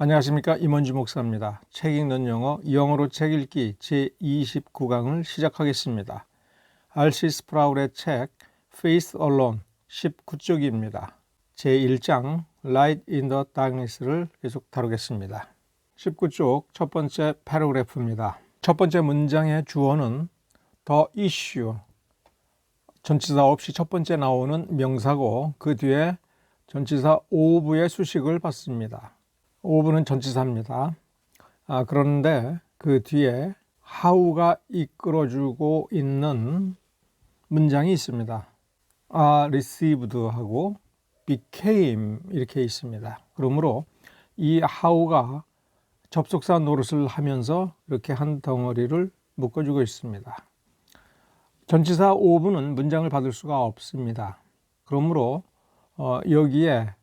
안녕하십니까, 임원주 목사입니다. 책 읽는 영어, 영어로 책 읽기 제29강을 시작하겠습니다. R.C. 스프라울의 책 Faith Alone 19쪽입니다. 제1장 Light in the Darkness를 계속 다루겠습니다. 19쪽 첫 번째 패러그래프입니다. 첫 번째 문장의 주어는 the issue, 전치사 없이 첫 번째 나오는 명사고 그 뒤에 전치사 of의 수식을 받습니다. of는 전치사입니다. 그런데 그 뒤에 how가 이끌어주고 있는 문장이 있습니다. received 하고 became 이렇게 있습니다. 그러므로 이 how가 접속사 노릇을 하면서 이렇게 한 덩어리를 묶어주고 있습니다. 전치사 of는 문장을 받을 수가 없습니다. 그러므로 여기에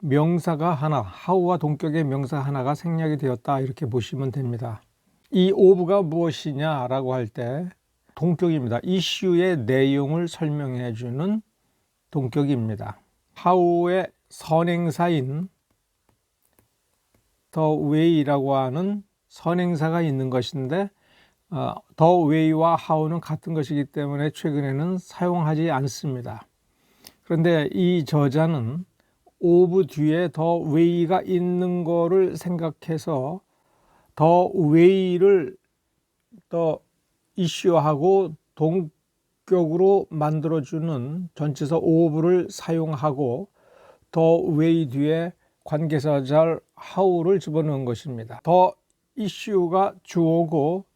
명사가 하나, how와 동격의 명사 하나가 생략이 되었다 이렇게 보시면 됩니다. 이 of가 무엇이냐라고 할 때 동격입니다. 이슈의 내용을 설명해 주는 동격입니다. how의 선행사인 the way라고 하는 선행사가 있는 것인데 the way와 how는 같은 것이기 때문에 최근에는 사용하지 않습니다. 그런데 이 저자는 of 뒤에 the way가 있는 거를 생각해서 the way를 더 이슈하고 동격으로 만들어주는 전치사 of를 사용하고 the way 뒤에 관계사절 how를 집어넣은 것입니다. the issue가 주어고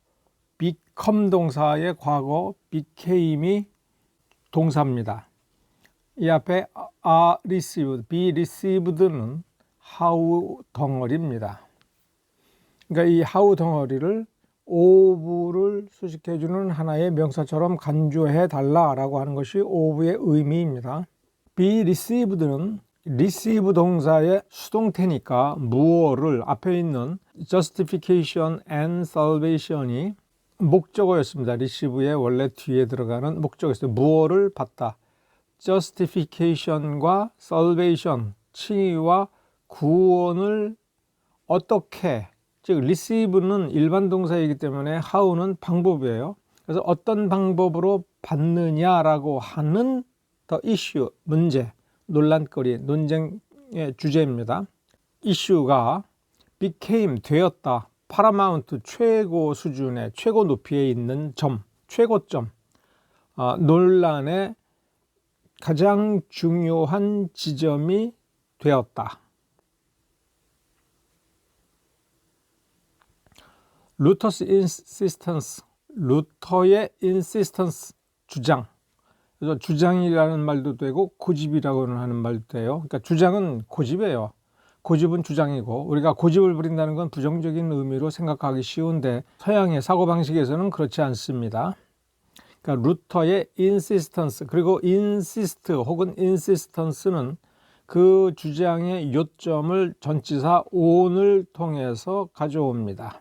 become 동사의 과거 became이 동사입니다. 이 앞에 received, be received는 how 덩어리입니다. 그러니까 이 how 덩어리를 of를 수식해주는 하나의 명사처럼 간주해 달라라고 하는 것이 of의 의미입니다. be received는 receive 동사의 수동태니까 무어를 앞에 있는 justification and salvation이 목적어였습니다. receive의 원래 뒤에 들어가는 목적어였어요. 무어를 받다. justification과 salvation, 칭의와 구원을 어떻게, 즉 receive는 일반 동사이기 때문에 how는 방법이에요. 그래서 어떤 방법으로 받느냐라고 하는 the issue, 문제, 논란거리, 논쟁의 주제입니다. issue가 became, 되었다, paramount, 최고 수준의 최고 높이에 있는 점, 최고점, 논란의 가장 중요한 지점이 되었다. 루터's insistence, 루터의 insistence, 주장. 그래서 주장이라는 말도 되고 고집이라고는 하는 말도 돼요. 그러니까 주장은 고집이에요. 고집은 주장이고 우리가 고집을 부린다는 건 부정적인 의미로 생각하기 쉬운데 서양의 사고방식에서는 그렇지 않습니다. 그러니까 루터의 insistence, 그리고 insist 혹은 insistance는 그 주장의 요점을 전치사 on을 통해서 가져옵니다.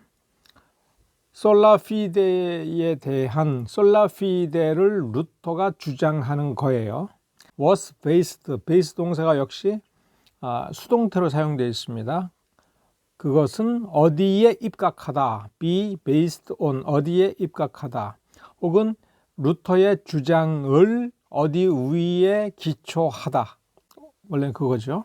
솔라피데에 대한 솔라피데를 루터가 주장하는 거예요. was based, base 동사가 역시 수동태로 사용되어 있습니다. 그것은 어디에 입각하다, be based on, 어디에 입각하다, 혹은 루터의 주장을 어디 위에 기초하다, 원래는 그거죠.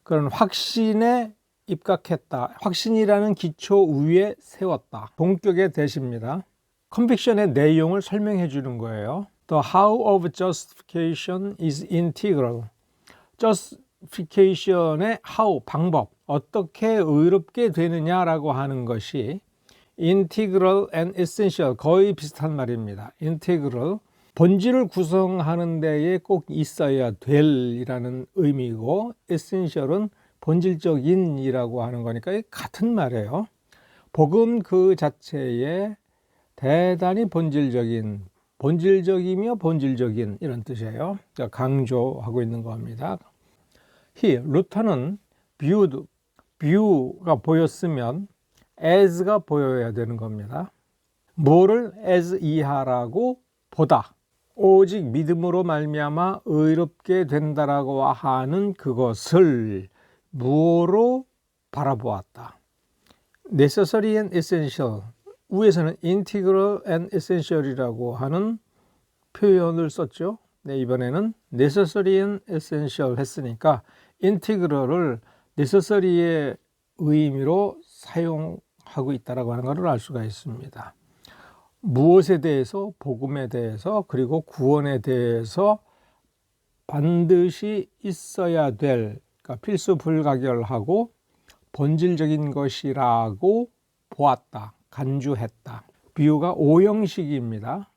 그런 확신에 입각했다, 확신이라는 기초 위에 세웠다, 동격의 대시입니다. 컨빅션의 내용을 설명해 주는 거예요. The how of justification is integral. justification의 how, 방법, 어떻게 의롭게 되느냐라고 하는 것이 integral and essential, 거의 비슷한 말입니다. integral, 본질을 구성하는 데에 꼭 있어야 될이라는 의미고, essential은 본질적인 이라고 하는 거니까 같은 말이에요. 복음 그 자체에 대단히 본질적이며 본질적인 이런 뜻이에요. 그러니까 강조하고 있는 겁니다. 루터는 view가 보였으면 as가 보여야 되는 겁니다. 뭐를 as 이하라고 보다, 오직 믿음으로 말미암아 의롭게 된다라고 하는 그것을 무엇으로 바라보았다. necessary and essential, 위에서는 integral and essential이라고 하는 표현을 썼죠. 네, 이번에는 necessary and essential 했으니까 integral을 necessary의 의미로 사용하고 있다라고 하는 것을 알 수가 있습니다. 무엇에 대해서, 복음에 대해서, 그리고 구원에 대해서 반드시 있어야 될, 그러니까 필수 불가결하고 본질적인 것이라고 보았다, 간주했다. 비유가 오형식입니다.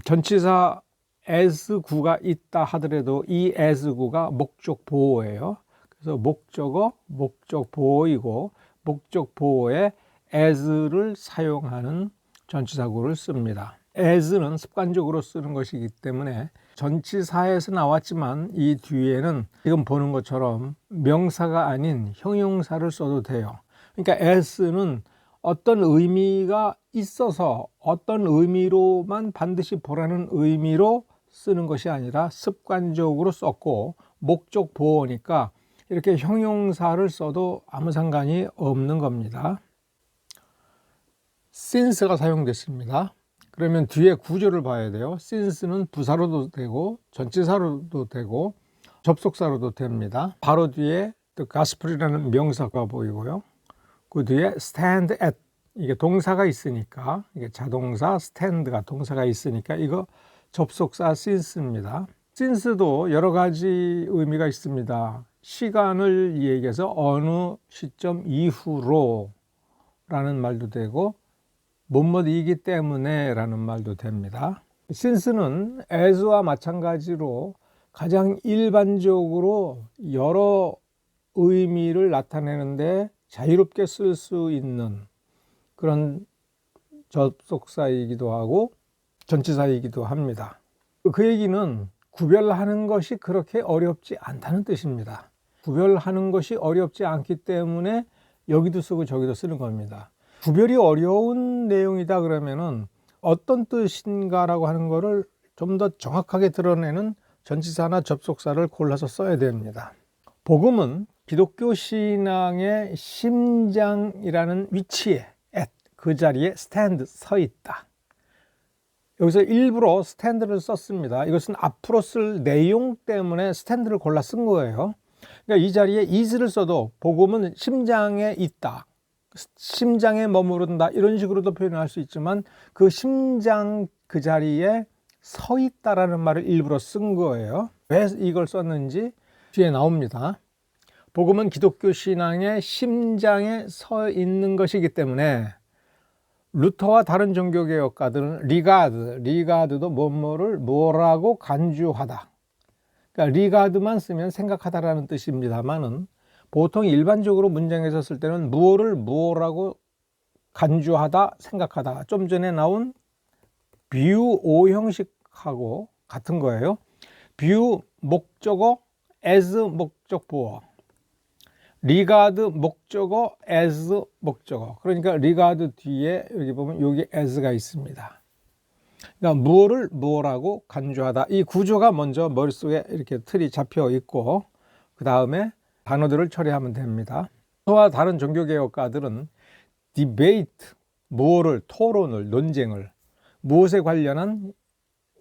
전치사 as구가 있다 하더라도 이 as구가 목적 보호예요. 그래서 목적어, 목적 보호이고 목적 보호에 as를 사용하는 전치사구를 씁니다. as는 습관적으로 쓰는 것이기 때문에 전치사에서 나왔지만 이 뒤에는 지금 보는 것처럼 명사가 아닌 형용사를 써도 돼요. 그러니까 as는 어떤 의미가 있어서 어떤 의미로만 반드시 보라는 의미로 쓰는 것이 아니라 습관적으로 썼고 목적 보호니까 이렇게 형용사를 써도 아무 상관이 없는 겁니다. since가 사용됐습니다. 그러면 뒤에 구조를 봐야 돼요. since는 부사로도 되고 전치사로도 되고 접속사로도 됩니다. 바로 뒤에 the gospel이라는 명사가 보이고요. 그 뒤에 stand at, 이게 동사가 있으니까, 이게 자동사 stand가 동사가 있으니까 이거 접속사 since입니다. since도 여러 가지 의미가 있습니다. 시간을 얘기해서 어느 시점 이후로 라는 말도 되고 뭐뭐이기 때문에 라는 말도 됩니다. since는 as와 마찬가지로 가장 일반적으로 여러 의미를 나타내는데 자유롭게 쓸 수 있는 그런 접속사이기도 하고 전치사이기도 합니다. 그 얘기는 구별하는 것이 그렇게 어렵지 않다는 뜻입니다. 구별하는 것이 어렵지 않기 때문에 여기도 쓰고 저기도 쓰는 겁니다. 구별이 어려운 내용이다 그러면은 어떤 뜻인가라고 하는 것을 좀 더 정확하게 드러내는 전치사나 접속사를 골라서 써야 됩니다. 복음은 기독교 신앙의 심장이라는 위치에 at, 그 자리에 stand, 서 있다. 여기서 일부러 stand를 썼습니다. 이것은 앞으로 쓸 내용 때문에 stand를 골라 쓴 거예요. 그러니까 이 자리에 is를 써도 복음은 심장에 있다, 심장에 머무른다, 이런 식으로도 표현할 수 있지만 그 심장 그 자리에 서 있다라는 말을 일부러 쓴 거예요. 왜 이걸 썼는지 뒤에 나옵니다. 복음은 기독교 신앙의 심장에 서 있는 것이기 때문에 루터와 다른 종교개혁가들은 리가드도 뭐뭐를 뭐라고 간주하다. 그러니까 리가드만 쓰면 생각하다라는 뜻입니다만은 보통 일반적으로 문장에서 쓸 때는 무엇을 뭐라고 간주하다, 생각하다. 좀 전에 나온 비유 오형식하고 같은 거예요. 비유 목적어, as 목적 보어. 리가드 목적어, as 목적어. 그러니까 리가드 뒤에 여기 보면 여기 as가 있습니다. 그러니까 무엇을 뭐라고 간주하다. 이 구조가 먼저 머릿속에 이렇게 틀이 잡혀 있고 그 다음에 단어들을 처리하면 됩니다. 저와 다른 종교개혁가들은 debate, 무엇을, 토론을, 논쟁을, 무엇에 관련한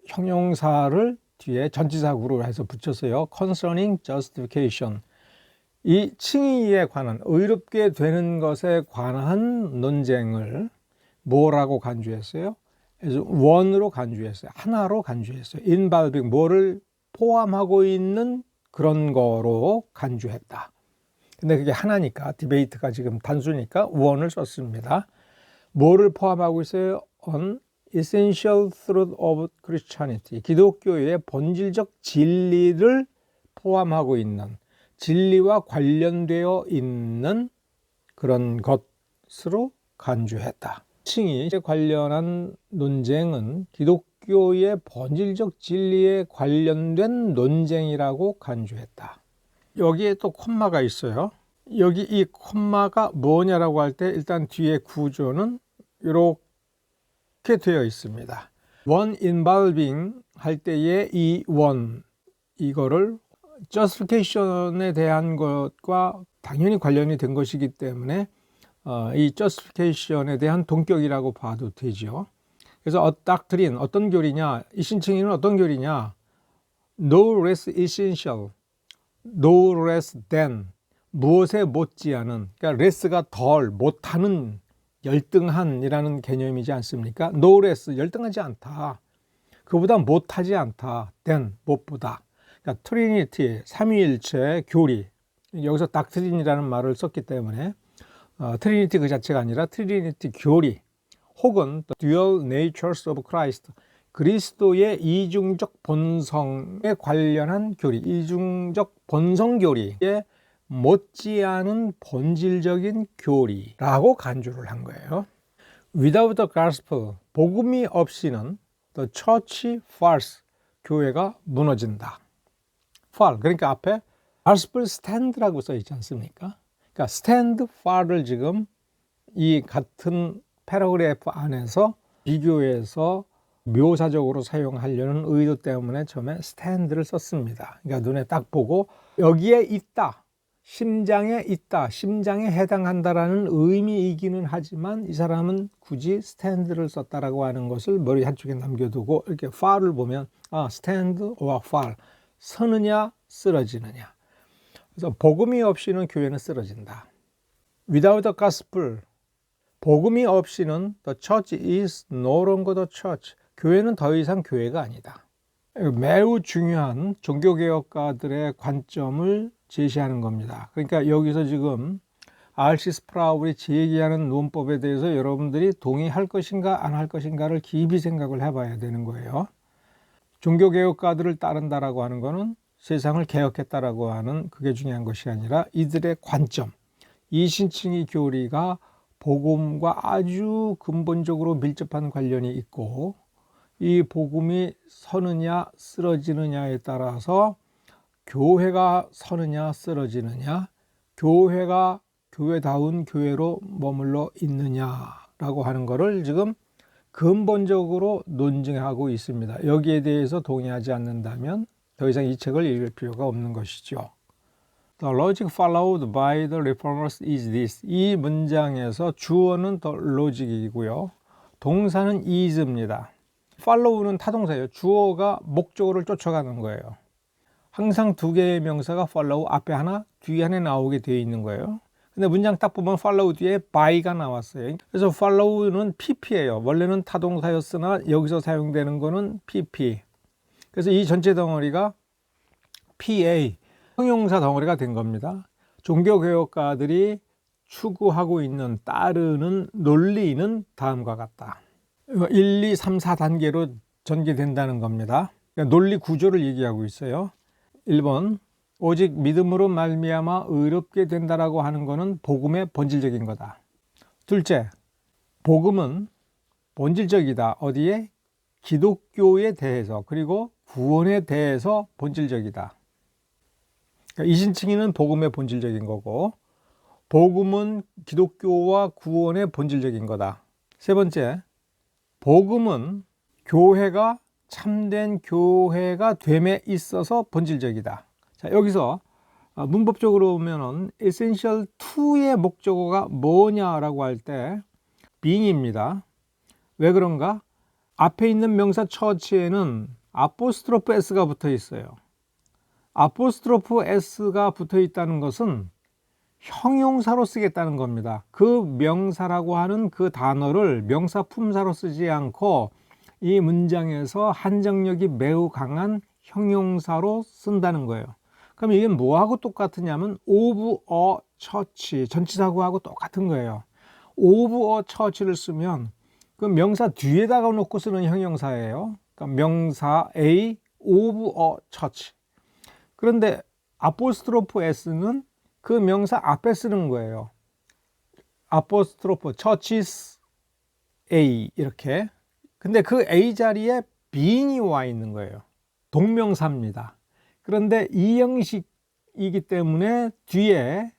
형용사를 뒤에 전치사구로 해서 붙였어요. concerning justification. 이 칭의에 관한, 의롭게 되는 것에 관한 논쟁을 뭐라고 간주했어요? one으로 간주했어요. 하나로 간주했어요. involving, 뭐를 포함하고 있는 그런 거로 간주했다. 근데 그게 하나니까, 디베이트가 지금 단수니까 one을 썼습니다. 뭐를 포함하고 있어요? on essential truth of Christianity. 기독교의 본질적 진리를 포함하고 있는, 진리와 관련되어 있는 그런 것으로 간주했다. 칭의에 관련한 논쟁은 기독교의 본질적 진리에 관련된 논쟁이라고 간주했다. 여기에 또 콤마가 있어요. 여기 이 콤마가 뭐냐라고 할 때 일단 뒤에 구조는 이렇게 되어 있습니다. one involving 할 때의 이 one, 이거를 justification에 대한 것과 당연히 관련이 된 것이기 때문에 이 justification에 대한 동격이라고 봐도 되죠. 그래서 doctrine 어떤 교리냐, 이 신칭이는 어떤 교리냐, no less essential, no less than, 무엇에 못지않은, 그러니까 less가 덜, 못하는, 열등한이라는 개념이지 않습니까? no less, 열등하지 않다. 그보다 못하지 않다. than, 무엇보다. 그러니까 트리니티, 삼위일체 교리, 여기서 doctrine이라는 말을 썼기 때문에 트리니티 그 자체가 아니라 트리니티 교리, 혹은 the dual natures of Christ, 그리스도의 이중적 본성에 관련한 교리, 이중적 본성 교리에 못지않은 본질적인 교리라고 간주를 한 거예요. Without the gospel, 복음이 없이는 the church falls, 교회가 무너진다. fall, 그러니까 앞에 gospel stand라고 써 있지 않습니까? 그러니까 stand, fall을 지금 이 같은 패러그래프 안에서 비교해서 묘사적으로 사용하려는 의도 때문에 처음에 stand를 썼습니다. 그러니까 눈에 딱 보고 여기에 있다, 심장에 있다, 심장에 해당한다라는 의미이기는 하지만 이 사람은 굳이 stand를 썼다라고 하는 것을 머리 한쪽에 남겨두고 이렇게 fall을 보면 stand or fall, 서느냐 쓰러지느냐. 그래서 복음이 없이는 교회는 쓰러진다. Without the gospel, 복음이 없이는 the church is no longer the church, 교회는 더 이상 교회가 아니다. 매우 중요한 종교개혁가들의 관점을 제시하는 겁니다. 그러니까 여기서 지금 R.C. 스프라울이 제기하는 논법에 대해서 여러분들이 동의할 것인가 안 할 것인가를 깊이 생각을 해봐야 되는 거예요. 종교개혁가들을 따른다라고 하는 것은 세상을 개혁했다라고 하는 그게 중요한 것이 아니라 이들의 관점, 이 신칭의 교리가 복음과 아주 근본적으로 밀접한 관련이 있고 이 복음이 서느냐 쓰러지느냐에 따라서 교회가 서느냐 쓰러지느냐, 교회가 교회다운 교회로 머물러 있느냐라고 하는 것을 지금 근본적으로 논증하고 있습니다. 여기에 대해서 동의하지 않는다면 더 이상 이 책을 읽을 필요가 없는 것이죠. The logic followed by the reformers is this. 이 문장에서 주어는 the logic이고요. 동사는 is입니다. follow는 타동사예요. 주어가 목적어를 쫓아가는 거예요. 항상 두 개의 명사가 follow 앞에 하나, 뒤에 하나 나오게 되어 있는 거예요. 근데 문장 딱 보면 follow 뒤에 by가 나왔어요. 그래서 follow는 pp예요. 원래는 타동사였으나 여기서 사용되는 거는 pp. 그래서 이 전체 덩어리가 pa, 형용사 덩어리가 된 겁니다. 종교개혁가들이 추구하고 있는, 따르는 논리는 다음과 같다. 1, 2, 3, 4단계로 전개된다는 겁니다. 그러니까 논리 구조를 얘기하고 있어요. 1번, 오직 믿음으로 말미암아 의롭게 된다라고 하는 것은 복음의 본질적인 거다. 둘째, 복음은 본질적이다. 어디에? 기독교에 대해서, 그리고 구원에 대해서 본질적이다. 그러니까 이신칭의는 복음의 본질적인 거고, 복음은 기독교와 구원의 본질적인 거다. 세 번째, 복음은 교회가 참된 교회가 됨에 있어서 본질적이다. 자, 여기서 문법적으로 보면은 essential to의 목적어가 뭐냐라고 할 때 being입니다. 왜 그런가? 앞에 있는 명사 church에는 아포스트로프 s가 붙어 있어요. 아포스트로프 s가 붙어 있다는 것은 형용사로 쓰겠다는 겁니다. 그 명사라고 하는 그 단어를 명사 품사로 쓰지 않고 이 문장에서 한정력이 매우 강한 형용사로 쓴다는 거예요. 그럼 이게 뭐하고 똑같으냐면 of a church, 전치사구하고 똑같은 거예요. of a church를 쓰면 그 명사 뒤에다가 놓고 쓰는 형용사예요. 그러니까 명사 A of a church. 그런데 아포스트로프 s는 그 명사 앞에 쓰는 거예요. 아포스트로프 churches A 이렇게. 근데 그 A 자리에 being이 와 있는 거예요. 동명사입니다. 그런데 이 형식이기 때문에 뒤에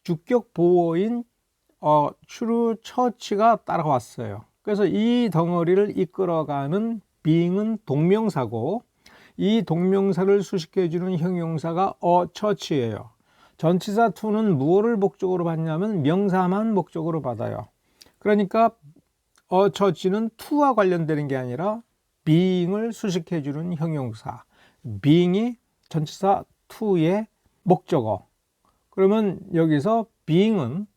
주격 보어인 true church가 따라왔어요. 그래서 이 덩어리를 이끌어가는 being은 동명사고 이 동명사를 수식해주는 형용사가 church예요. 전치사 to는 무엇을 목적으로 받냐면 명사만 목적으로 받아요. 그러니까 church는 to와 관련되는 게 아니라 being을 수식해주는 형용사, being이 전치사 to의 목적어. 그러면 여기서 being은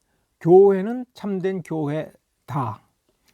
교회는 참된 교회다.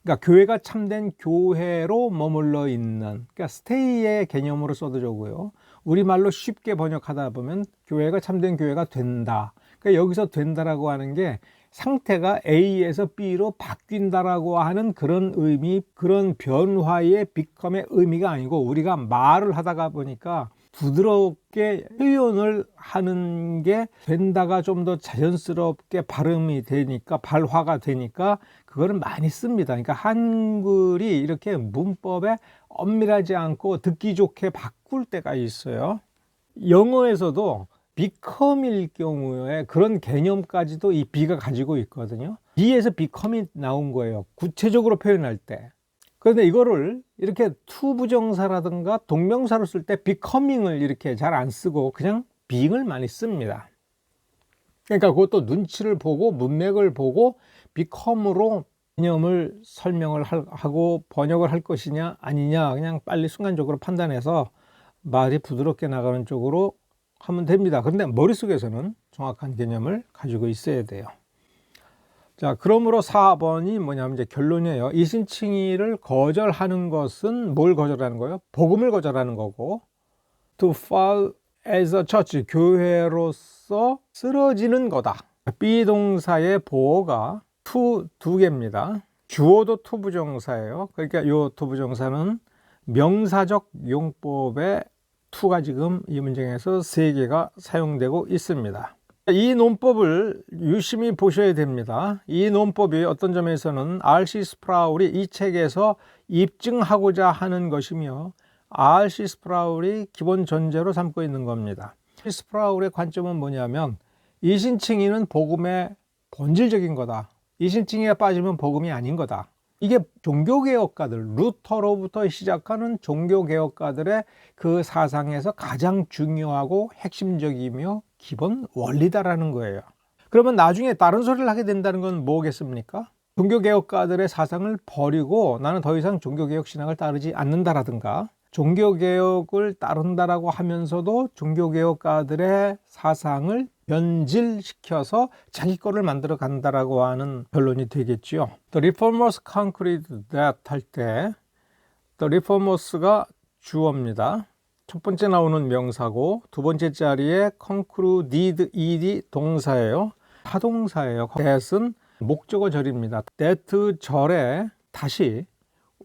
그러니까 교회가 참된 교회로 머물러 있는, 그러니까 stay의 개념으로 써도 좋고요. 우리말로 쉽게 번역하다 보면 교회가 참된 교회가 된다. 그러니까 여기서 된다라고 하는 게 상태가 A에서 B로 바뀐다라고 하는 그런 의미, 그런 변화의 become의 의미가 아니고, 우리가 말을 하다가 보니까 부드럽게 표현을 하는 게 된다가 좀 더 자연스럽게 발음이 되니까, 발화가 되니까 그거는 많이 씁니다. 그러니까 한글이 이렇게 문법에 엄밀하지 않고 듣기 좋게 바꿀 때가 있어요. 영어에서도 become일 경우에 그런 개념까지도 이 be가 가지고 있거든요. be에서 become이 나온 거예요, 구체적으로 표현할 때. 그런데 이거를 이렇게 to 부정사라든가 동명사로 쓸 때 becoming을 이렇게 잘 안 쓰고 그냥 being을 많이 씁니다. 그러니까 그것도 눈치를 보고 문맥을 보고 become으로 개념을 설명을 하고 번역을 할 것이냐 아니냐, 그냥 빨리 순간적으로 판단해서 말이 부드럽게 나가는 쪽으로 하면 됩니다. 그런데 머릿속에서는 정확한 개념을 가지고 있어야 돼요. 자, 그러므로 4번이 뭐냐면 이제 결론이에요. 이신칭의를 거절하는 것은 뭘 거절하는 거예요? 복음을 거절하는 거고, to fall as a church, 교회로서 쓰러지는 거다. 비동사의 보어가 to 두 개입니다. 주어도 to 부정사예요. 그러니까 이 to 부정사는 명사적 용법에 to가 지금 이 문장에서 3개가 사용되고 있습니다. 이 논법을 유심히 보셔야 됩니다. 이 논법이 어떤 점에서는 R.C. 스프라울이 이 책에서 입증하고자 하는 것이며, R.C. 스프라울이 기본 전제로 삼고 있는 겁니다. 스프라울의 관점은 뭐냐면, 이신칭의는 복음의 본질적인 거다. 이신칭의가 빠지면 복음이 아닌 거다. 이게 종교개혁가들, 루터로부터 시작하는 종교개혁가들의 그 사상에서 가장 중요하고 핵심적이며 기본 원리다라는 거예요. 그러면 나중에 다른 소리를 하게 된다는 건 뭐겠습니까? 종교개혁가들의 사상을 버리고 나는 더 이상 종교개혁 신앙을 따르지 않는다라든가, 종교개혁을 따른다라고 하면서도 종교개혁가들의 사상을 변질시켜서 자기 거를 만들어 간다라고 하는 결론이 되겠죠. The reformers concluded that 할 때 The reformers가 주어입니다. 첫 번째 나오는 명사고, 두 번째 자리에 concluded ed 동사예요. 타동사예요. that은 목적어 절입니다. that 절에 다시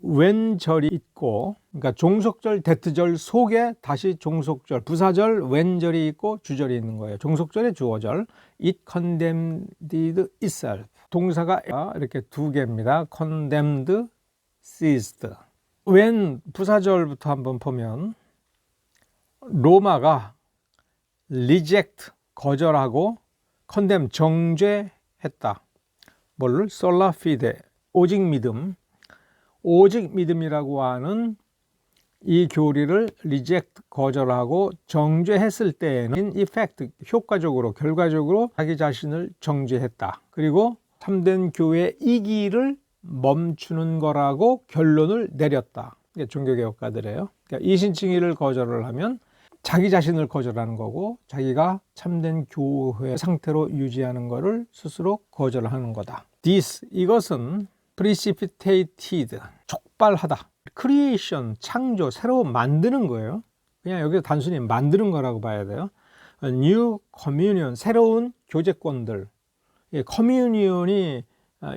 when 절이 있고, 그러니까 종속절 that절 속에 다시 종속절, 부사절 when 절이 있고 주절이 있는 거예요. 종속절의 주어절 it condemned itself. 동사가 이렇게 두 개입니다. condemned, seized. when 부사절부터 한번 보면 로마가 reject 거절하고 condemn 정죄했다. 뭐를? sola fide 오직 믿음. 오직 믿음이라고 하는 이 교리를 reject 거절하고 정죄했을 때에는 in effect 효과적으로 결과적으로 자기 자신을 정죄했다. 그리고 참된 교회의 이기를 멈추는 거라고 결론을 내렸다. 이게 종교개혁가들이에요. 그러니까 이신칭의를 거절을 하면 자기 자신을 거절하는 거고, 자기가 참된 교회 상태로 유지하는 것을 스스로 거절하는 거다. This, 이것은 precipitated, 촉발하다. creation, 창조, 새로 만드는 거예요. 그냥 여기서 단순히 만드는 거라고 봐야 돼요. new communion, 새로운 교제권들. communion이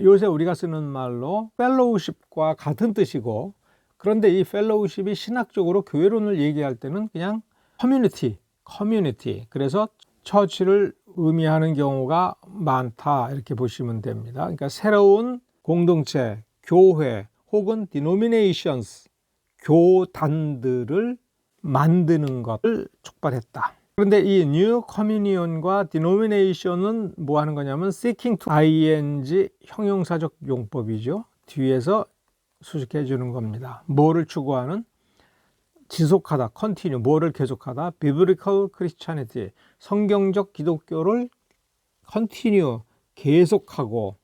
요새 우리가 쓰는 말로 fellowship과 같은 뜻이고, 그런데 이 fellowship이 신학적으로 교회론을 얘기할 때는 그냥 community. 그래서 처치를 의미하는 경우가 많다, 이렇게 보시면 됩니다. 그러니까 새로운 공동체, 교회 혹은 denominations, 교단들을 만드는 것을 촉발했다. 그런데 이 new communion과 denomination은 뭐 하는 거냐면 seeking to ing 형용사적 용법이죠. 뒤에서 수식해 주는 겁니다. 뭐를 추구하는? 지속하다, continue, 뭐를 계속하다, biblical Christianity, 성경적 기독교를 continue, 계속하고,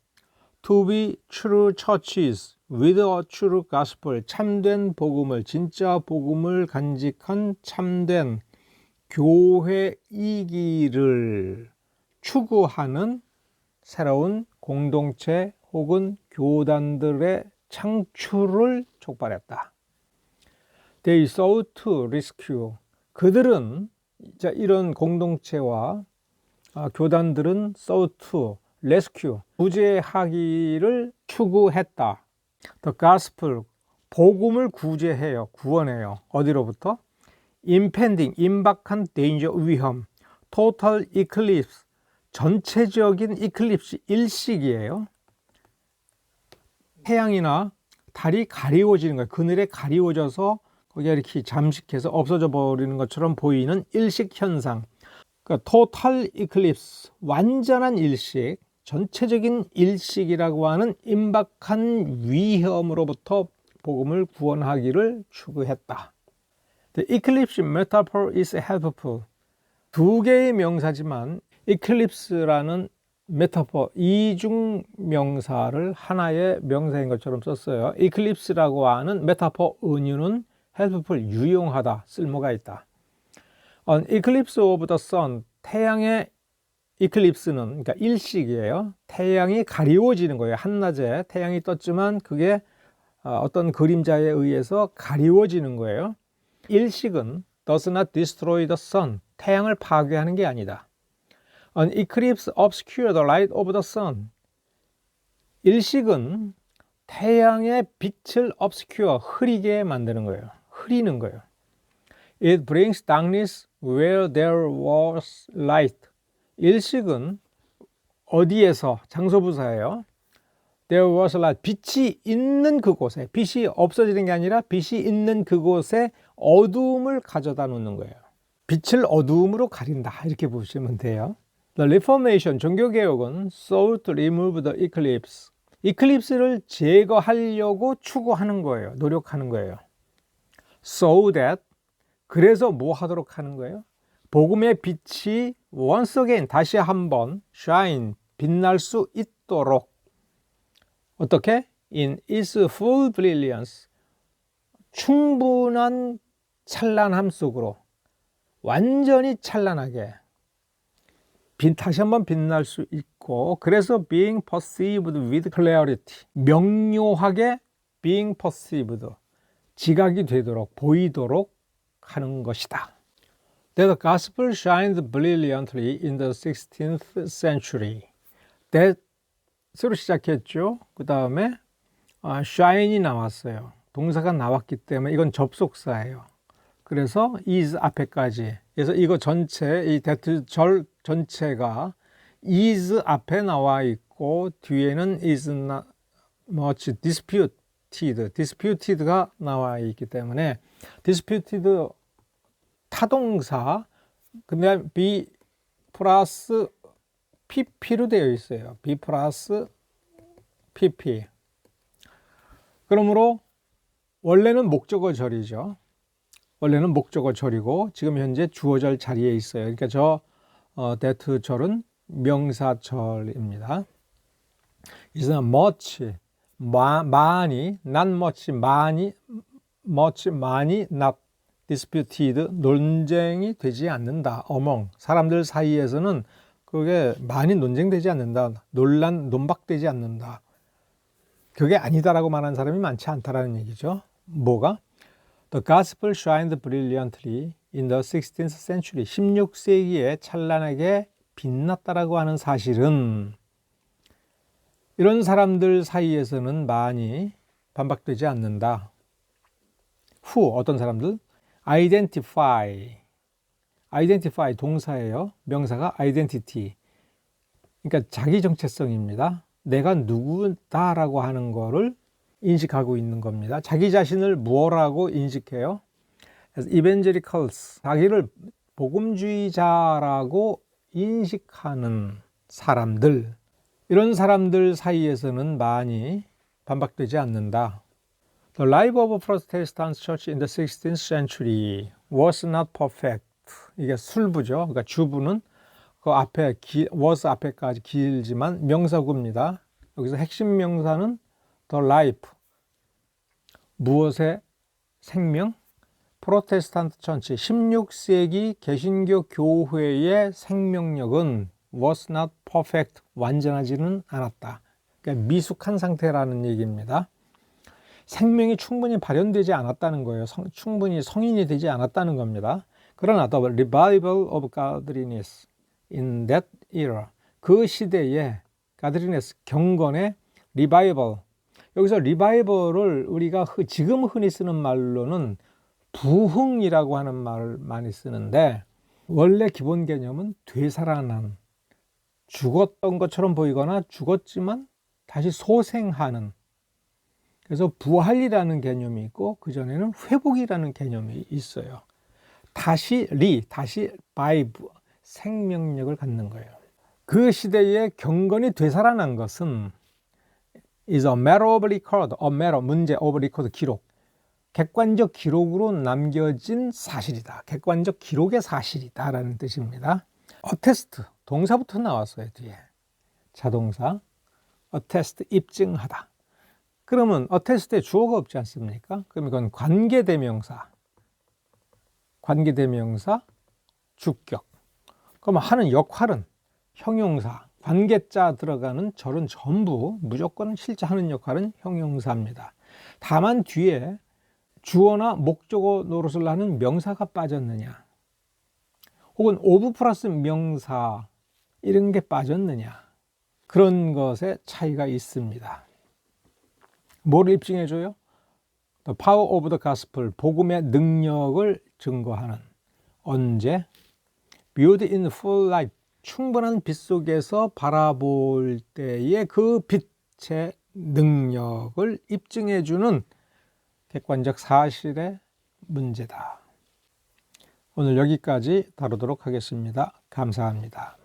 to be true churches with a true gospel, 참된 복음을, 진짜 복음을 간직한 참된 교회이기를 추구하는 새로운 공동체 혹은 교단들의 창출을 촉발했다. They sought to rescue. 그들은 이런 공동체와 교단들은 sought to rescue, 구제하기를 추구했다. The gospel, 복음을 구제해요, 구원해요. 어디로부터? impending, 임박한 danger, 위험. total eclipse, 전체적인 이클립스, 일식이에요. 태양이나 달이 가리워지는 거예요. 그늘에 가리워져서 거기가 이렇게 잠식해서 없어져 버리는 것처럼 보이는 일식 현상. 그러니까 total eclipse, 완전한 일식, 전체적인 일식이라고 하는 임박한 위험으로부터 복음을 구원하기를 추구했다. The eclipse metaphor is helpful. 두 개의 명사지만 eclipse라는 메타포, 이중 명사를 하나의 명사인 것처럼 썼어요. eclipse라고 하는 메타포 은유는 helpful, 유용하다, 쓸모가 있다. An eclipse of the sun, 태양의 eclipse는 그러니까 일식이에요. 태양이 가리워지는 거예요. 한낮에 태양이 떴지만 그게 어떤 그림자에 의해서 가리워지는 거예요. 일식은 does not destroy the sun, 태양을 파괴하는 게 아니다. An eclipse obscures the light of the sun. 일식은 태양의 빛을 obscure, 흐리게 만드는 거예요. 흐리는 거예요. It brings darkness where there was light. 일식은 어디에서, 장소부사예요. There was light, 빛이 있는 그곳에, 빛이 없어지는 게 아니라 빛이 있는 그곳에 어두움을 가져다 놓는 거예요. 빛을 어두움으로 가린다, 이렇게 보시면 돼요. The Reformation, 종교개혁은 sought to remove the eclipse. 이클립스를 제거하려고 추구하는 거예요. 노력하는 거예요. So that, 그래서 뭐 하도록 하는 거예요? 복음의 빛이 once again, 다시 한번 shine, 빛날 수 있도록. 어떻게? In its full brilliance, 충분한 찬란함 속으로, 완전히 찬란하게 다시 한번 빛날 수 있고, 그래서 being perceived with clarity, 명료하게 being perceived, 지각이 되도록, 보이도록 하는 것이다. That the gospel shined brilliantly in the 16th century. that으로 시작했죠. 그 다음에 shine이 나왔어요. 동사가 나왔기 때문에 이건 접속사예요. 그래서 is 앞에까지. 그래서 이거 전체, 이 that 절 전체가 is 앞에 나와 있고 뒤에는 is not much disputed가 나와 있기 때문에 disputed 타동사, 근데 be 플러스 pp로 되어 있어요. be 플러스 pp. 그러므로 원래는 목적어 절이죠. 원래는 목적어 절이고 지금 현재 주어절 자리에 있어요. 그러니까 저 that 절은 명사절입니다. is not much, 많이, not much, 많이, not disputed, 논쟁이 되지 않는다. among, 사람들 사이에서는 그게 많이 논쟁되지 않는다. 논박되지 않는다. 그게 아니다라고 말하는 사람이 많지 않다라는 얘기죠. 뭐가? The gospel shined brilliantly in the 16th century. 16세기에 찬란하게 빛났다라고 하는 사실은 이런 사람들 사이에서는 많이 반박되지 않는다. Who, 어떤 사람들? identify 동사예요. 명사가 identity. 그러니까 자기 정체성입니다. 내가 누구다라고 하는 거를 인식하고 있는 겁니다. 자기 자신을 무엇라고 인식해요? evangelicals, 자기를 복음주의자라고 인식하는 사람들, 이런 사람들 사이에서는 많이 반박되지 않는다. The life of Protestant church in the 16th century was not perfect. 이게 술부죠. 그러니까 주부는 그 앞에 was 앞에까지 길지만 명사구입니다. 여기서 핵심 명사는 the life, 무엇의 생명? 프로테스탄트 천치 16세기 개신교 교회의 생명력은 was not perfect, 완전하지는 않았다. 그러니까 미숙한 상태라는 얘기입니다. 생명이 충분히 발현되지 않았다는 거예요. 충분히 성인이 되지 않았다는 겁니다. 그러나 the revival of godliness in that era, 그 시대의 godliness, 경건의 revival, 여기서 리바이벌을 우리가 지금 흔히 쓰는 말로는 부흥이라고 하는 말을 많이 쓰는데, 원래 기본 개념은 되살아난, 죽었던 것처럼 보이거나 죽었지만 다시 소생하는, 그래서 부활이라는 개념이 있고 그전에는 회복이라는 개념이 있어요. 다시 바이브, 생명력을 갖는 거예요. 그 시대에 경건이 되살아난 것은 is a matter of record, a matter, 문제, of record, 기록. 객관적 기록으로 남겨진 사실이다. 객관적 기록의 사실이다 라는 뜻입니다. attest, 동사부터 나왔어요. 뒤에 자동사 attest, 입증하다. 그러면 attest에 주어가 없지 않습니까? 그럼 이건 관계대명사, 주격. 그럼 하는 역할은 형용사, 관계자 들어가는 절은 전부 무조건 실제 하는 역할은 형용사입니다. 다만 뒤에 주어나 목적어 노릇을 하는 명사가 빠졌느냐, 혹은 of 플러스 명사 이런 게 빠졌느냐, 그런 것에 차이가 있습니다. 뭐를 입증해줘요? The power of the gospel, 복음의 능력을 증거하는. 언제? viewed in full light, 충분한 빛 속에서 바라볼 때의 그 빛의 능력을 입증해주는 객관적 사실의 문제다. 오늘 여기까지 다루도록 하겠습니다. 감사합니다.